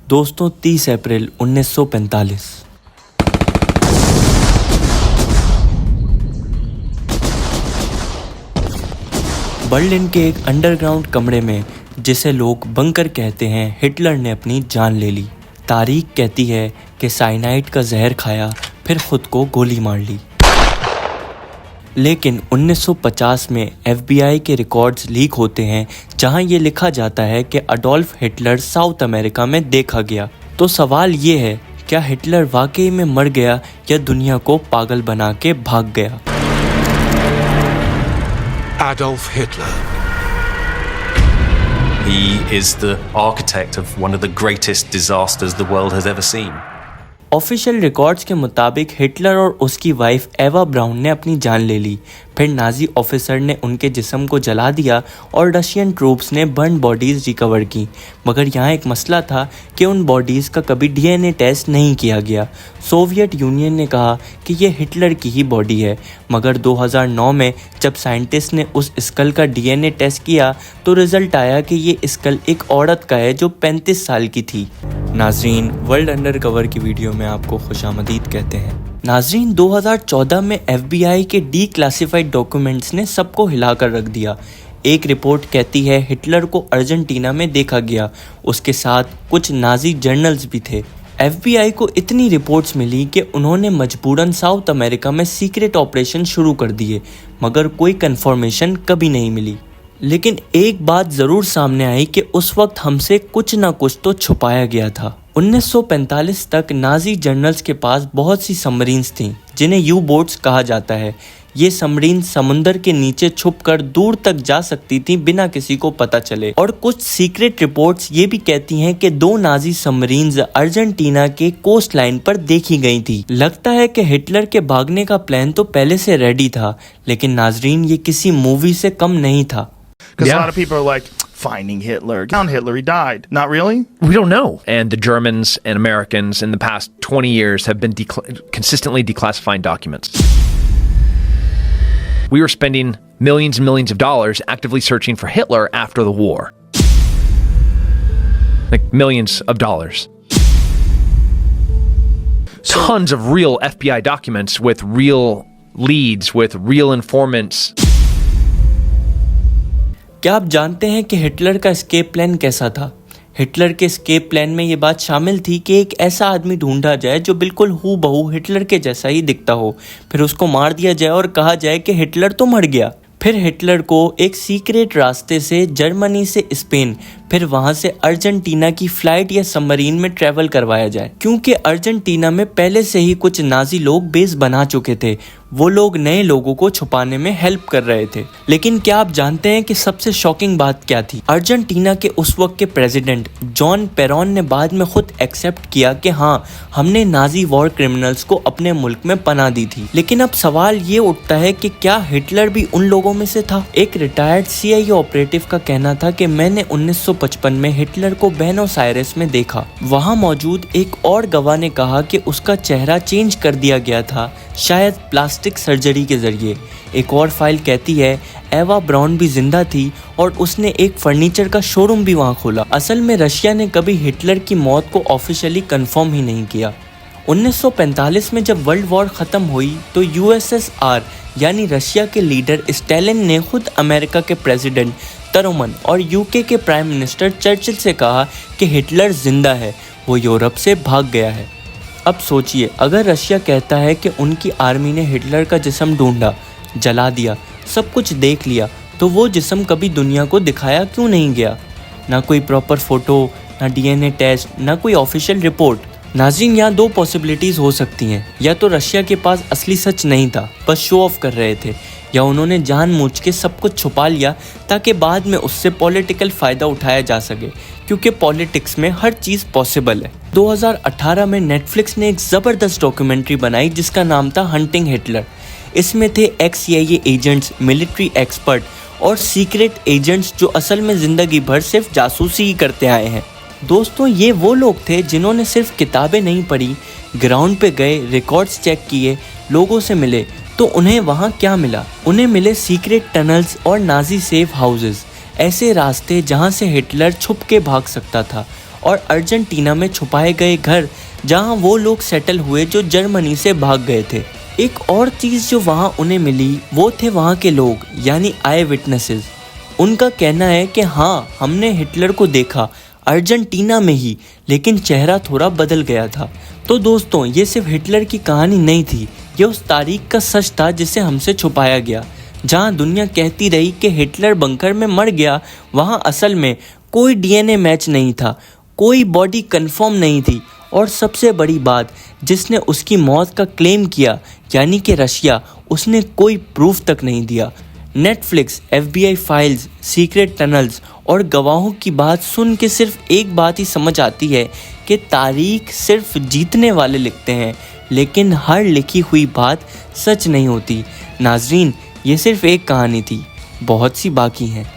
दोस्तों 30 अप्रैल 1945 बर्लिन के एक अंडरग्राउंड कमरे में, जिसे लोग बंकर कहते हैं, हिटलर ने अपनी जान ले ली। तारीख कहती है कि साइनाइड का जहर खाया, फिर खुद को गोली मार ली। लेकिन 1950 में FBI के रिकॉर्ड्स लीक होते हैं, जहां ये लिखा जाता है कि अडोल्फ हिटलर साउथ अमेरिका में देखा गया। तो सवाल ये है, क्या हिटलर वाकई में मर गया या दुनिया को पागल बना के भाग गया? Adolf Hitler. He is the architect of one of the greatest disasters the world has ever seen. Official records के मुताबिक हिटलर और उसकी वाइफ एवा ब्राउन ने अपनी जान ले ली। फिर नाजी ऑफिसर ने उनके जिस्म को जला दिया और रशियन ट्रूप्स ने बर्न बॉडीज़ रिकवर की। मगर यहाँ एक मसला था कि उन बॉडीज़ का कभी DNA टेस्ट नहीं किया गया। सोवियत यूनियन ने कहा कि ये हिटलर की ही बॉडी है, मगर 2009 में जब साइंटिस्ट ने उस स्कल का DNA टेस्ट किया तो रिज़ल्ट आया कि ये स्कल एक औरत का है जो 35 साल की थी। नाजरीन, वर्ल्ड अंडर कवर की वीडियो में आपको खुशामदीद कहते हैं। नाजरीन, 2014 में FBI के डीक्लासिफाइड डॉक्यूमेंट्स ने सबको हिलाकर रख दिया। एक रिपोर्ट कहती है हिटलर को अर्जेंटीना में देखा गया, उसके साथ कुछ नाजी जर्नल्स भी थे। FBI को इतनी रिपोर्ट्स मिली कि उन्होंने मजबूरन साउथ अमेरिका में सीक्रेट ऑपरेशन शुरू कर दिए, मगर कोई कंफर्मेशन कभी नहीं मिली। लेकिन एक बात ज़रूर सामने आई कि उस वक्त हमसे कुछ ना कुछ तो छुपाया गया था। 1945 तक नाजी जर्नल्स के पास बहुत सी सबमरीन्स थीं, जिन्हें यू-बोट्स कहा जाता है। ये सबमरीन समुंदर के नीचे छुपकर दूर तक जा सकती थीं बिना किसी को पता चले। और कुछ सीक्रेट रिपोर्ट्स ये भी कहती हैं कि 2 नाजी सबमरीन्स अर्जेंटीना के कोस्ट लाइन पर देखी गई थी। लगता है कि हिटलर के भागने का प्लान तो पहले से रेडी था, लेकिन नाजरीन ये किसी मूवी से कम नहीं था। Because a lot of people are like, finding Hitler, found Hitler, he died. Not really? We don't know. And the Germans and Americans in the past 20 years have been consistently declassifying documents. We were spending millions and millions of dollars actively searching for Hitler after the war. Like millions of dollars. Tons of real FBI documents with real leads, with real informants. क्या आप जानते हैं कि Hitler का escape plan कैसा था? Hitler के escape plan में ये बात शामिल थी कि एक ऐसा आदमी ढूंढा जाए जो बिल्कुल हूबहू हिटलर के जैसा ही दिखता हो, फिर उसको मार दिया जाए और कहा जाए कि हिटलर तो मर गया। फिर हिटलर को एक सीक्रेट रास्ते से जर्मनी से स्पेन, फिर वहां से अर्जेंटीना की फ्लाइट या सबमरीन में ट्रैवल करवाया जाए, क्योंकि अर्जेंटीना में पहले से ही कुछ नाजी लोग बेस बना चुके थे। वो लोग नए लोगों को छुपाने में हेल्प कर रहे थे। लेकिन क्या आप जानते हैं कि सबसे शॉकिंग बात क्या थी? अर्जेंटीना के उस वक्त के प्रेसिडेंट जॉन पेरोन ने बाद में खुद एक्सेप्ट किया कि हाँ, हमने नाजी वॉर क्रिमिनल्स को अपने मुल्क में पनाह दी थी। लेकिन अब सवाल ये उठता है कि क्या हिटलर भी उन लोगों में से था? एक रिटायर्ड CIA ऑपरेटिव का कहना था कि मैंने 1955 में हिटलर को बेनोस आयरेस में देखा। वहां मौजूद एक और गवाह ने कहा कि उसका चेहरा चेंज कर दिया गया था, शायद प्लास्टिक सर्जरी के जरिए। एक और फाइल कहती है एवा ब्राउन भी जिंदा थी और उसने एक फर्नीचर का शोरूम भी वहां खोला। असल में रशिया ने कभी हिटलर की मौत को ऑफिशियली कंफर्म ही नहीं किया। 1945 में जब वर्ल्ड वॉर ख़त्म हुई तो USSR यानी रशिया के लीडर स्टालिन ने खुद अमेरिका के प्रेसिडेंट ट्रूमन और UK के प्राइम मिनिस्टर चर्चिल से कहा कि हिटलर जिंदा है, वो यूरोप से भाग गया है। अब सोचिए, अगर रशिया कहता है कि उनकी आर्मी ने हिटलर का जिस्म ढूंढा, जला दिया, सब कुछ देख लिया, तो वो जिस्म कभी दुनिया को दिखाया क्यों नहीं गया? ना कोई प्रॉपर फोटो, ना DNA टेस्ट, ना कोई ऑफिशियल रिपोर्ट। नाज़रीन, यहाँ 2 पॉसिबिलिटीज़ हो सकती हैं। या तो रशिया के पास असली सच नहीं था, बस शो ऑफ कर रहे थे, या उन्होंने जानबूझ के सब कुछ छुपा लिया ताकि बाद में उससे पॉलिटिकल फ़ायदा उठाया जा सके, क्योंकि पॉलिटिक्स में हर चीज़ पॉसिबल है। 2018 में नेटफ्लिक्स ने एक ज़बरदस्त डॉक्यूमेंट्री बनाई जिसका नाम था हंटिंग हिटलर। इसमें थे ex-CIA एजेंट्स, मिलिट्री एक्सपर्ट और सीक्रेट एजेंट्स जो असल में ज़िंदगी भर सिर्फ जासूसी ही करते आए हैं। दोस्तों, ये वो लोग थे जिन्होंने सिर्फ किताबें नहीं पढ़ी, ग्राउंड पे गए, रिकॉर्ड्स चेक किए, लोगों से मिले। तो उन्हें वहाँ क्या मिला? उन्हें मिले सीक्रेट टनल्स और नाजी सेफ हाउसेस, ऐसे रास्ते जहाँ से हिटलर छुप के भाग सकता था। और अर्जेंटीना में छुपाए गए घर जहां वो लोग सेटल हुए जो जर्मनी से भाग गए थे। एक और चीज़ जो वहां उन्हें मिली वो थे वहां के लोग यानी आई विटनेसेस। उनका कहना है कि हाँ, हमने हिटलर को देखा अर्जेंटीना में ही, लेकिन चेहरा थोड़ा बदल गया था। तो दोस्तों, ये सिर्फ हिटलर की कहानी नहीं थी, ये उस तारीख का सच था जिसे हमसे छुपाया गया। जहां दुनिया कहती रही कि हिटलर बंकर में मर गया, वहां असल में कोई डीएनए मैच नहीं था, कोई बॉडी कंफर्म नहीं थी, और सबसे बड़ी बात, जिसने उसकी मौत का क्लेम किया यानी कि रशिया, उसने कोई प्रूफ तक नहीं दिया। Netflix, FBI files, secret tunnels और गवाहों की बात सुन के सिर्फ एक बात ही समझ आती है कि तारीख सिर्फ जीतने वाले लिखते हैं, लेकिन हर लिखी हुई बात सच नहीं होती। नाजरीन, ये सिर्फ एक कहानी थी, बहुत सी बाकी हैं।